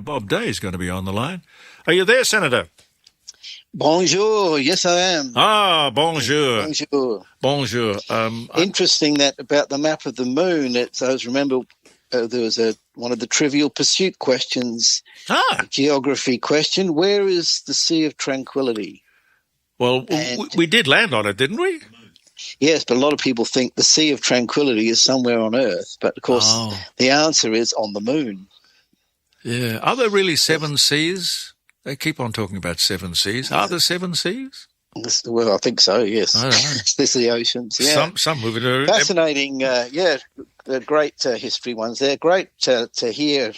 Bob Day is going to be on the line. Are you there, Senator? Bonjour. Yes, I am. Ah, bonjour. Bonjour. Bonjour. Interesting that about the map of the moon. I remember there was one of the Trivial Pursuit questions, geography question. Where is the Sea of Tranquility? Well, we did land on it, didn't we? Yes, but a lot of people think the Sea of Tranquility is somewhere on Earth. But, of course, the answer is on the moon. Yeah. Are there really 7 seas? They keep on talking about 7 seas. Are there 7 seas? Well, I think so, yes. I don't know. There's the oceans, yeah. Some of it are... Fascinating, the great history ones there. Great to hear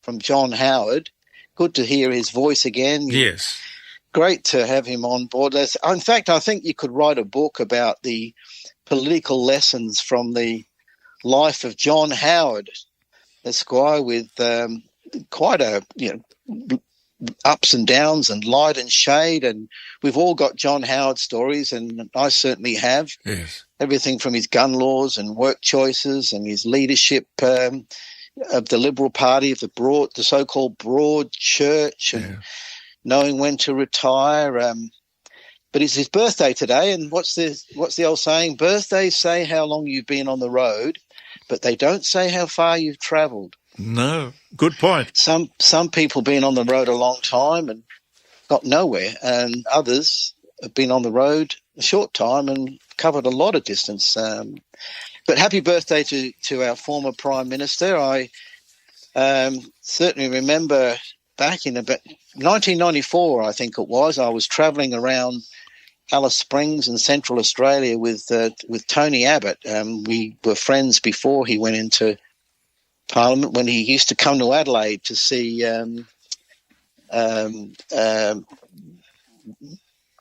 from John Howard. Good to hear his voice again. Yes. Great to have him on board. In fact, I think you could write a book about the political lessons from the life of John Howard, Esquire, with quite a, ups and downs and light and shade, and we've all got John Howard stories, and I certainly have. Yes. Everything from his gun laws and work choices and his leadership of the Liberal Party, of the so-called broad church, and knowing when to retire. But it's his birthday today, and what's the old saying? Birthdays say how long you've been on the road, but they don't say how far you've travelled. No, good point. Some people have been on the road a long time and got nowhere, and others have been on the road a short time and covered a lot of distance. But happy birthday to our former Prime Minister. I certainly remember back in about 1994, I think it was, I was travelling around Alice Springs in Central Australia with Tony Abbott. We were friends before he went into Parliament, when he used to come to Adelaide to see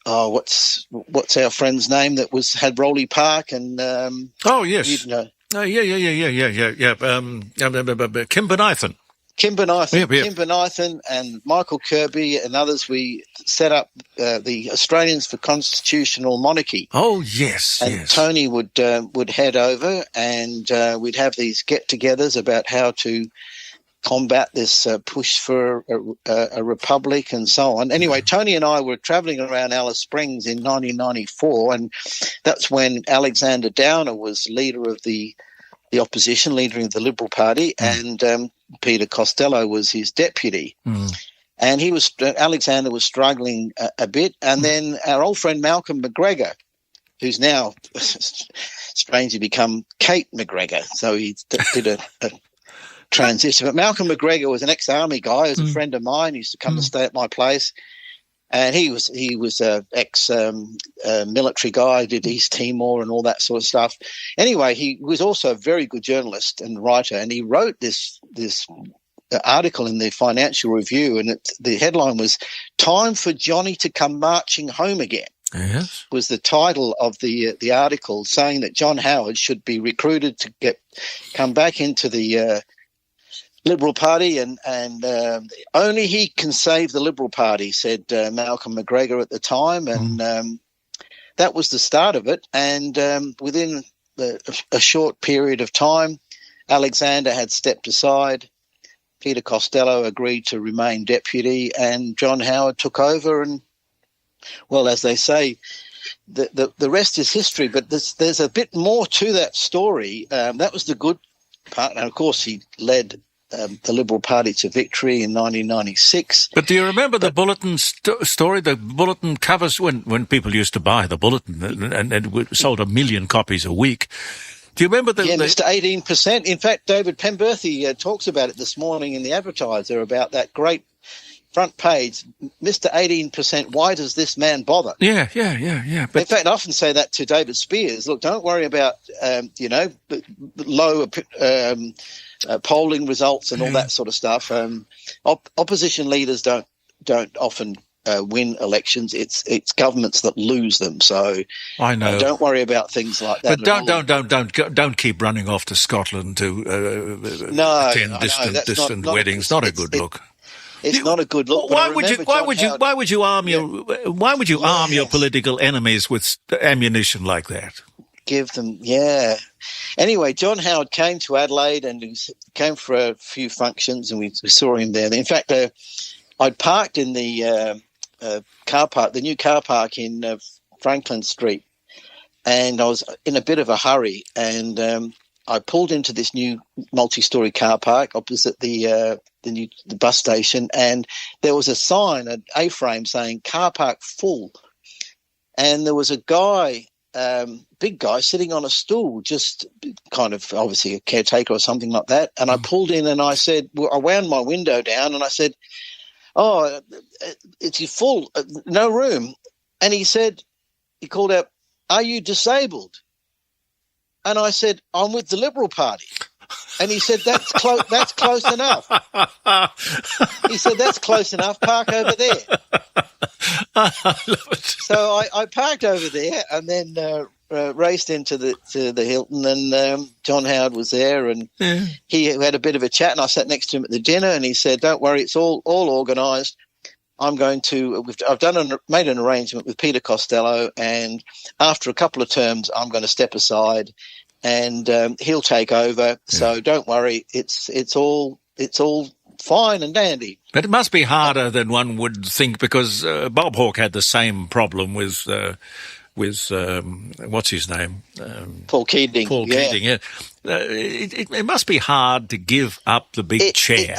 what's our friend's name that had Rolly Park and yes, yeah. Kim Bonython. Kim Bonython, Yep. Kim Bonython and Michael Kirby and others. We set up the Australians for Constitutional Monarchy. Oh yes, and yes. Tony would head over, and we'd have these get-togethers about how to combat this push for a republic and so on. Anyway, Tony and I were travelling around Alice Springs in 1994, and that's when Alexander Downer was leader of the opposition, leader of the Liberal Party, and Peter Costello was his deputy. And Alexander was struggling a bit. And then our old friend Malcolm McGregor, who's now strangely become Kate McGregor, so he did a transition. But Malcolm McGregor was an ex-army guy, he was a friend of mine, he used to come to stay at my place. And he was a ex-military guy, did East Timor and all that sort of stuff. Anyway, he was also a very good journalist and writer, and he wrote this article in the Financial Review, and the headline was "Time for Johnny to Come Marching Home Again." Yes, was the title of the article, saying that John Howard should be recruited to come back into the Liberal Party, and only he can save the Liberal Party, said Malcolm McGregor at the time, and that was the start of it. And within a short period of time, Alexander had stepped aside, Peter Costello agreed to remain deputy, and John Howard took over. And, well, as they say, the rest is history, but there's a bit more to that story. That was the good part, and of course he led the Liberal Party to victory in 1996. But do you remember the Bulletin story? The Bulletin covers, when people used to buy the Bulletin, and it sold 1 million copies a week. Do you remember the... Yeah, Mr. 18%. In fact, David Penberthy talks about it this morning in the Advertiser, about that great front page, Mr. 18%, why does this man bother? Yeah. But in fact, I often say that to David Spears. Look, don't worry about, low polling results and all that sort of stuff. Opposition leaders don't often win elections. It's governments that lose them. So I know. Don't worry about things like that. But don't keep running off to Scotland to attend distant weddings. Not a good look. It's not a good look. Why would you arm your political enemies with ammunition like that? give them, yeah. Anyway, John Howard came to Adelaide and he came for a few functions, and we saw him there. In fact, I'd parked in the car park, the new car park in Franklin Street, and I was in a bit of a hurry, and I pulled into this new multi-storey car park opposite the bus station, and there was a sign, an A-frame saying "Car park full," and there was a guy, big guy, sitting on a stool, just kind of obviously a caretaker or something like that. And I pulled in, and I said, I wound my window down, and I said, "Oh, it's full, no room." And he called out, "Are you disabled?" And I said, "I'm with the Liberal Party." And he said, that's close enough. He said, "That's close enough. Park over there." I love it. So I parked over there, and then raced into the Hilton, and John Howard was there, and he had a bit of a chat, and I sat next to him at the dinner, and he said, "Don't worry, it's all organised. I've made an arrangement with Peter Costello, and after a couple of terms, I'm going to step aside, and he'll take over. So don't worry, it's all fine and dandy." But it must be harder than one would think, because Bob Hawke had the same problem with what's his name? Paul Keating. Keating, yeah. It must be hard to give up the big chair.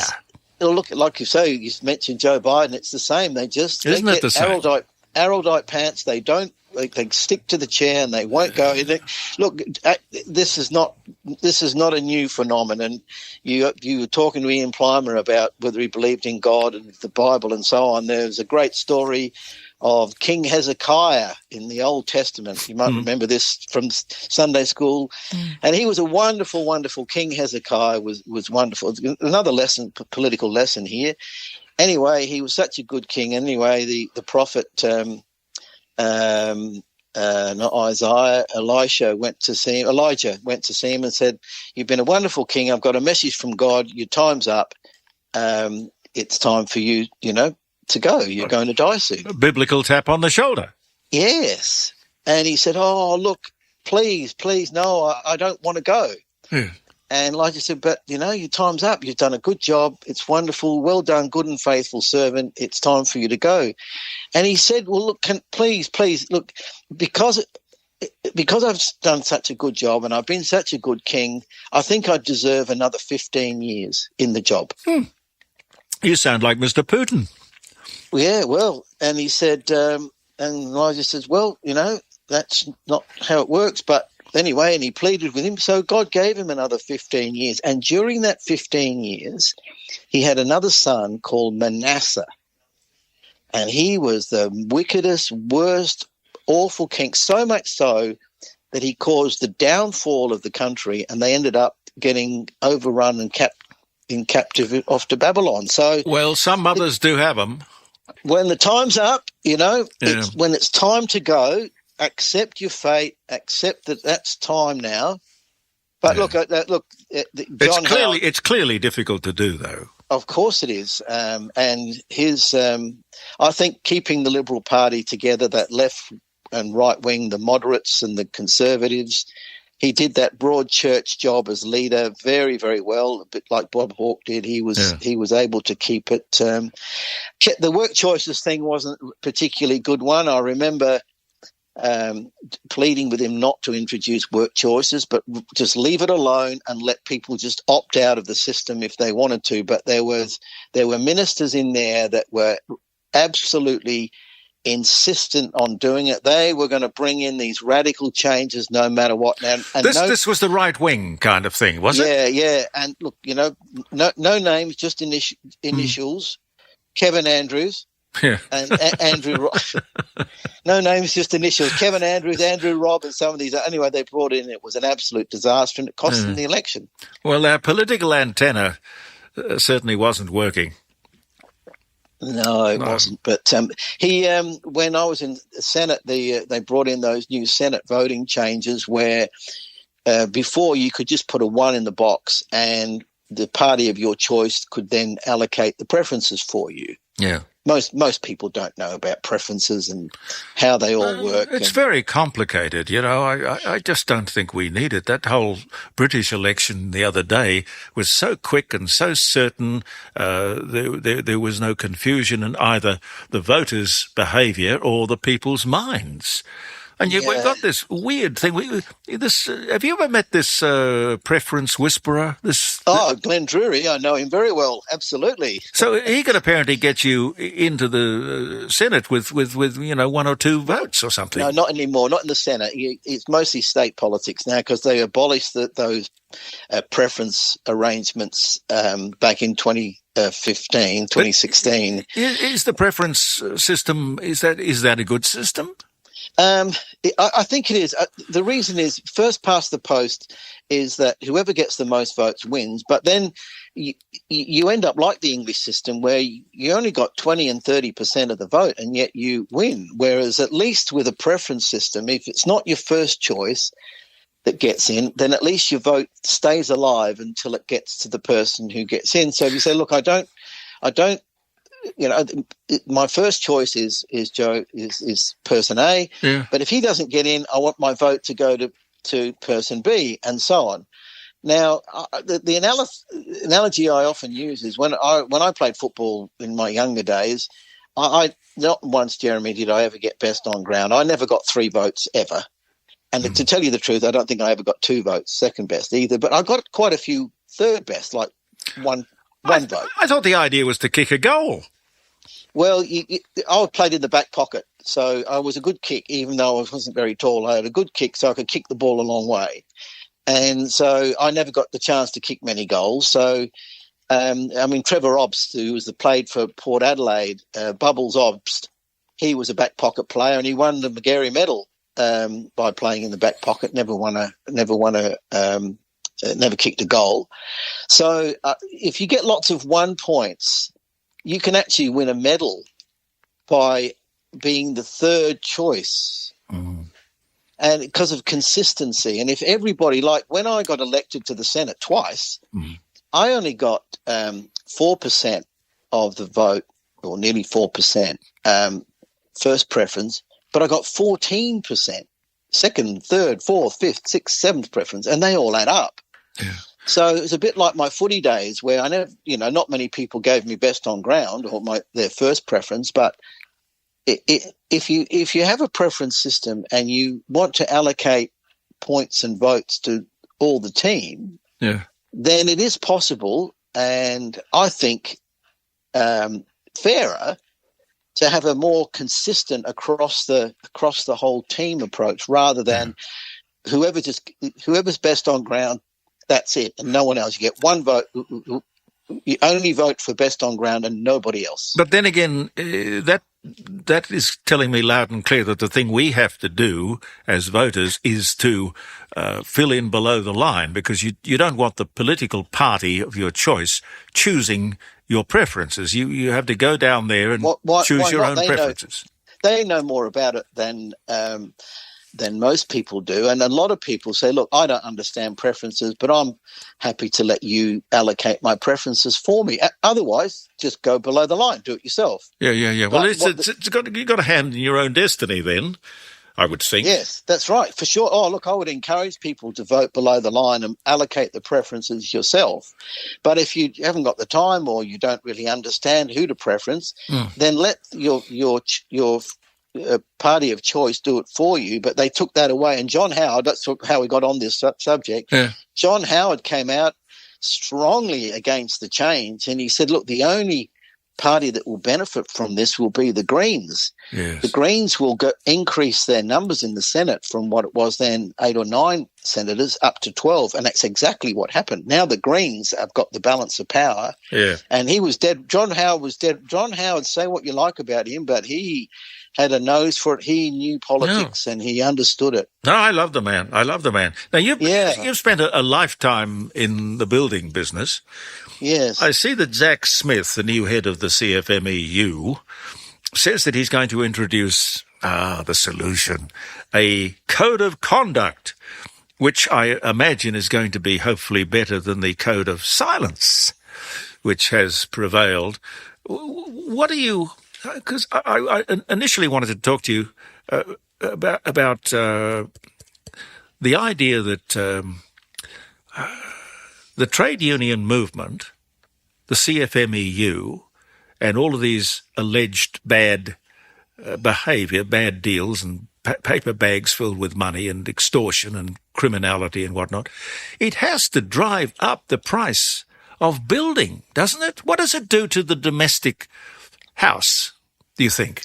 Look, like you say, you mentioned Joe Biden. It's the same. They get Araldite pants. They don't. They stick to the chair and they won't go. Look, this is not a new phenomenon. You were talking to Ian Plimer about whether he believed in God and the Bible and so on. There's a great story of King Hezekiah in the Old Testament. You might remember this from Sunday school. And he was a wonderful, wonderful king. Hezekiah was wonderful. Another lesson, political lesson here. Anyway, he was such a good king. Anyway, the prophet, not Isaiah, Elijah went to see him and said, "You've been a wonderful king. I've got a message from God. Your time's up. It's time for you, to go. You're going to die soon." A biblical tap on the shoulder. Yes. And he said, "Oh, look, please, no, I don't want to go." Yeah. And Elijah said, "But, your time's up. You've done a good job. It's wonderful. Well done, good and faithful servant. It's time for you to go." And he said, "Well, look, please, look, because I've done such a good job and I've been such a good king, I think I deserve another 15 years in the job." You sound like Mr. Putin. Yeah, well, and he said, and Elijah says, "Well, that's not how it works, but anyway," and he pleaded with him. So God gave him another 15 years. And during that 15 years, he had another son called Manasseh. And he was the wickedest, worst, awful king, so much so that he caused the downfall of the country, and they ended up getting overrun and captive off to Babylon. So, well, some mothers do have them. When the time's up, when it's time to go, accept your fate, accept that that's time now. But look, John Howard, it's clearly difficult to do, though. Of course it is. And his, I think keeping the Liberal Party together, that left and right wing, the moderates and the conservatives, he did that broad church job as leader very, very well, a bit like Bob Hawke did. He was able to keep it. The work choices thing wasn't a particularly good one. I remember pleading with him not to introduce work choices, but just leave it alone and let people just opt out of the system if they wanted to. But there were ministers in there that were absolutely insistent on doing it. They were going to bring in these radical changes no matter what. And this was the right wing kind of thing, was it? Yeah. And look, no names, just initials. Kevin Andrews. Yeah. And Andrew, no names, just initials. Kevin Andrews, Andrew Robb, and some of these. Anyway, they brought in. It was an absolute disaster, and it cost them the election. Well, our political antenna certainly wasn't working. No, it wasn't. But he, when I was in the Senate, they brought in those new Senate voting changes where before you could just put a 1 in the box, and the party of your choice could then allocate the preferences for you. Yeah. most people don't know about preferences and how they all work. It's very complicated, I just don't think we need it. That whole British election the other day was so quick and so certain. There was no confusion in either the voters' behaviour or the people's minds. And yet we've got this weird thing. Have you ever met this preference whisperer? Glenn Drury, I know him very well. Absolutely. So he could apparently get you into the Senate with 1 or 2 votes or something. No, not anymore. Not in the Senate. It's mostly state politics now because they abolished those preference arrangements back in 2015, 2016. Is the preference system, is that a good system? I think it is. The reason is first past the post is that whoever gets the most votes wins, but then you end up like the English system where you only got 20 and 30% of the vote and yet you win. Whereas at least with a preference system, if it's not your first choice that gets in, then at least your vote stays alive until it gets to the person who gets in. So if you say, look, I don't, my first choice is person A, but if he doesn't get in, I want my vote to go to person B, and so on. Now, the analogy I often use is when I played football in my younger days, I not once, Jeremy, did I ever get best on ground. I never got 3 votes ever, and to tell you the truth, I don't think I ever got 2 votes second best either. But I got quite a few third best, like one vote. I thought the idea was to kick a goal. Well, I played in the back pocket, so I was a good kick, even though I wasn't very tall. I had a good kick, so I could kick the ball a long way. And so I never got the chance to kick many goals. So, Trevor Obst, who played for Port Adelaide, Bubbles Obst, he was a back pocket player, and he won the McGarry Medal by playing in the back pocket. Never kicked a goal. So if you get lots of 1 points, you can actually win a medal by being the third choice. And because of consistency. And if everybody, like when I got elected to the Senate twice, I only got 4% of the vote, or nearly 4%, first preference, but I got 14%, second, third, fourth, fifth, sixth, seventh preference, and they all add up. Yeah. So it was a bit like my footy days where I never, not many people gave me best on ground or their first preference. But if you have a preference system and you want to allocate points and votes to all the team, then it is possible, and I think fairer to have a more consistent across the whole team approach rather than whoever's best on ground. That's it, and no one else. You get 1 vote. You only vote for best on ground and nobody else. But then again, that is telling me loud and clear that the thing we have to do as voters is to fill in below the line, because you don't want the political party of your choice choosing your preferences. You have to go down there and choose your own preferences. They know more about it than most people do. And a lot of people say, look, I don't understand preferences, but I'm happy to let you allocate my preferences for me. Otherwise, just go below the line, do it yourself. Yeah. Well, you've got a hand in your own destiny then, I would think. Yes, that's right, for sure. Oh, look, I would encourage people to vote below the line and allocate the preferences yourself. But if you haven't got the time or you don't really understand who to preference, then let your party of choice do it for you. But they took that away. And John Howard, that's how we got on this subject. Yeah. John Howard came out strongly against the change, and he said, look, the only party that will benefit from this will be the Greens. Yes. The Greens will increase their numbers in the Senate from what it was then 8 or 9 senators up to 12, and that's exactly what happened. Now the Greens have got the balance of power, and he was dead. John Howard was dead. John Howard, say what you like about him, but he had a nose for it. He knew politics and he understood it. No, I love the man. Now, you've spent a lifetime in the building business. Yes. I see that Zach Smith, the new head of the CFMEU, says that he's going to introduce the solution, a code of conduct, which I imagine is going to be hopefully better than the code of silence, which has prevailed. What do you because I initially wanted to talk to you about the idea that the trade union movement, the CFMEU, and all of these alleged bad behaviour, bad deals and paper bags filled with money and extortion and criminality and whatnot, it has to drive up the price of building, doesn't it? What does it do to the domestic house, do you think?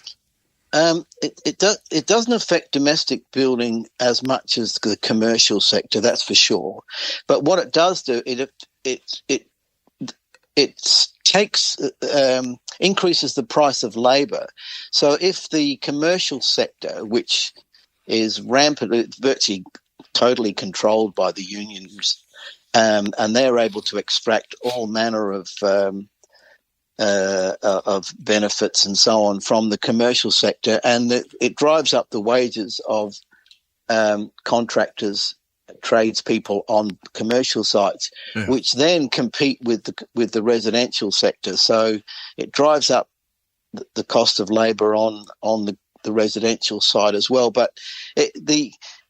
It doesn't affect domestic building as much as the commercial sector, that's for sure. But what it does do, it takes increases the price of labour. So if the commercial sector, which is rampant, virtually totally controlled by the unions, and they're able to extract all manner of benefits and so on from the commercial sector, and it drives up the wages of contractors, tradespeople on commercial sites, which then compete with the residential sector. So it drives up the cost of labour on the residential side as well. But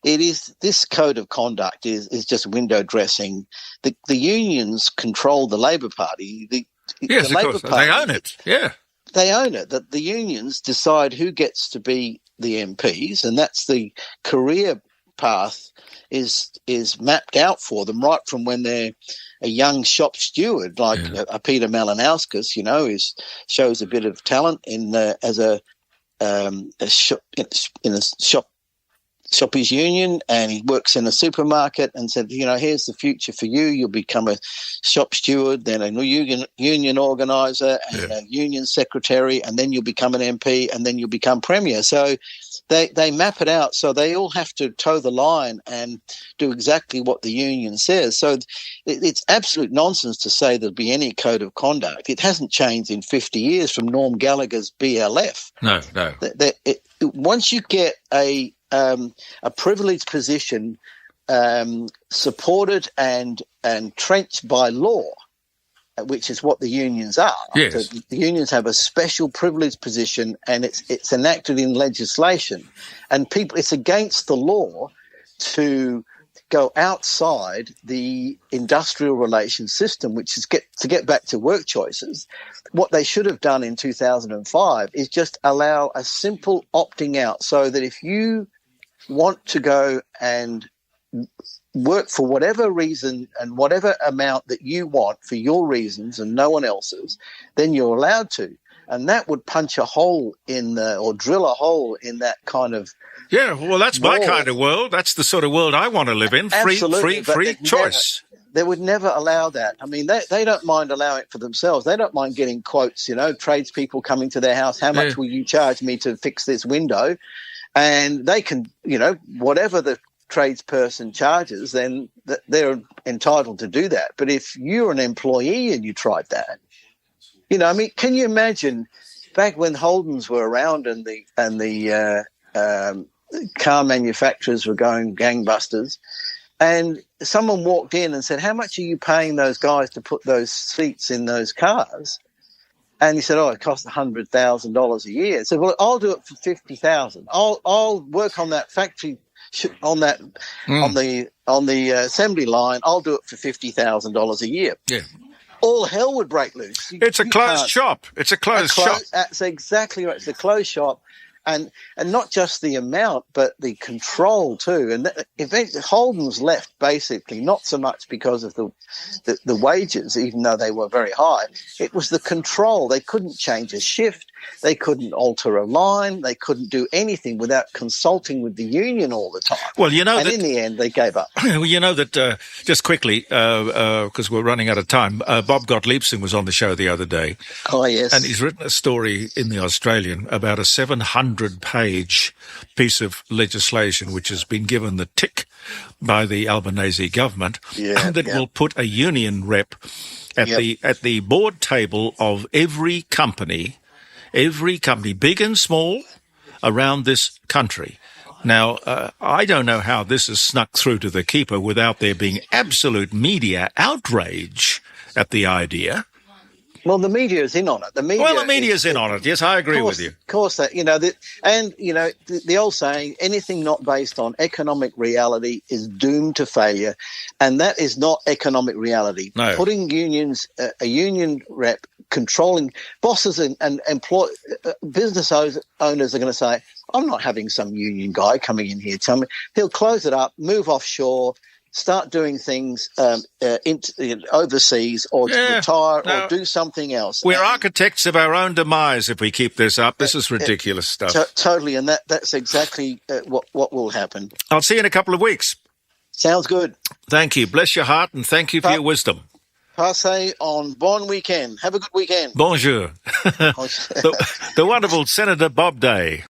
this code of conduct is just window dressing. The unions control the Labour Party. Yes, of course. They own it. Yeah. They own it. That the unions decide who gets to be the MPs, and that's the career path is mapped out for them right from when they're a young shop steward, like a Peter Malinauskas, shows a bit of talent in as a shop, in a shoppers union, and he works in a supermarket and said, here's the future for you. You'll become a shop steward, then a union organizer, and a union secretary, and then you'll become an MP, and then you'll become premier. So they map it out. So they all have to toe the line and do exactly what the union says. So it's absolute nonsense to say there'll be any code of conduct. It hasn't changed in 50 years from Norm Gallagher's BLF. No. Once you get a privileged position supported and trenched by law, which is what the unions are. Yes. So the unions have a special privileged position, and it's enacted in legislation. And it's against the law to go outside the industrial relations system, which is to get back to work choices. What they should have done in 2005 is just allow a simple opting out, so that if you want to go and work for whatever reason and whatever amount that you want for your reasons and no one else's, then you're allowed to. And that would punch a hole or drill a hole in that kind of. Yeah, well, that's my kind of world. That's the sort of world I want to live in. Free choice. They would never allow that. I mean, they don't mind allowing it for themselves. They don't mind getting quotes, tradespeople coming to their house. How much will you charge me to fix this window? And they can, whatever the tradesperson charges, then they're entitled to do that. But if you're an employee and you tried that, can you imagine back when Holdens were around and the car manufacturers were going gangbusters, and someone walked in and said, "How much are you paying those guys to put those seats in those cars?" And he said, it costs $100,000 a year. He said, well, I'll do it for $50,000. I'll work on that factory, on the assembly line. I'll do it for $50,000 a year. Yeah. All hell would break loose. It's a closed shop. It's a closed shop. That's exactly right. It's a closed shop. And not just the amount, but the control too. And Holden's left basically not so much because of the wages, even though they were very high. It was the control. They couldn't change a shift. They couldn't alter a line. They couldn't do anything without consulting with the union all the time. Well, in the end, they gave up. Well, that just quickly, because we're running out of time, Bob Gottliebsen was on the show the other day. Oh, yes. And he's written a story in the Australian about a 700-page piece of legislation which has been given the tick by the Albanese government will put a union rep at the board table of every company, big and small, around this country. Now, I don't know how this has snuck through to the keeper without there being absolute media outrage at the idea. Well, the media is in on it. The media's in on it. Yes, I agree with you. Of course, that the old saying, anything not based on economic reality is doomed to failure, and that is not economic reality. No. Putting unions, a union rep controlling bosses and business owners are going to say, I'm not having some union guy coming in here. Tell me, he'll close it up, move offshore, start doing things overseas, or retire, or do something else. We're architects of our own demise if we keep this up. This is ridiculous stuff. Totally, and that's exactly what will happen. I'll see you in a couple of weeks. Sounds good. Thank you. Bless your heart, and thank you for your wisdom. Passe on bon weekend. Have a good weekend. Bonjour. The wonderful Senator Bob Day.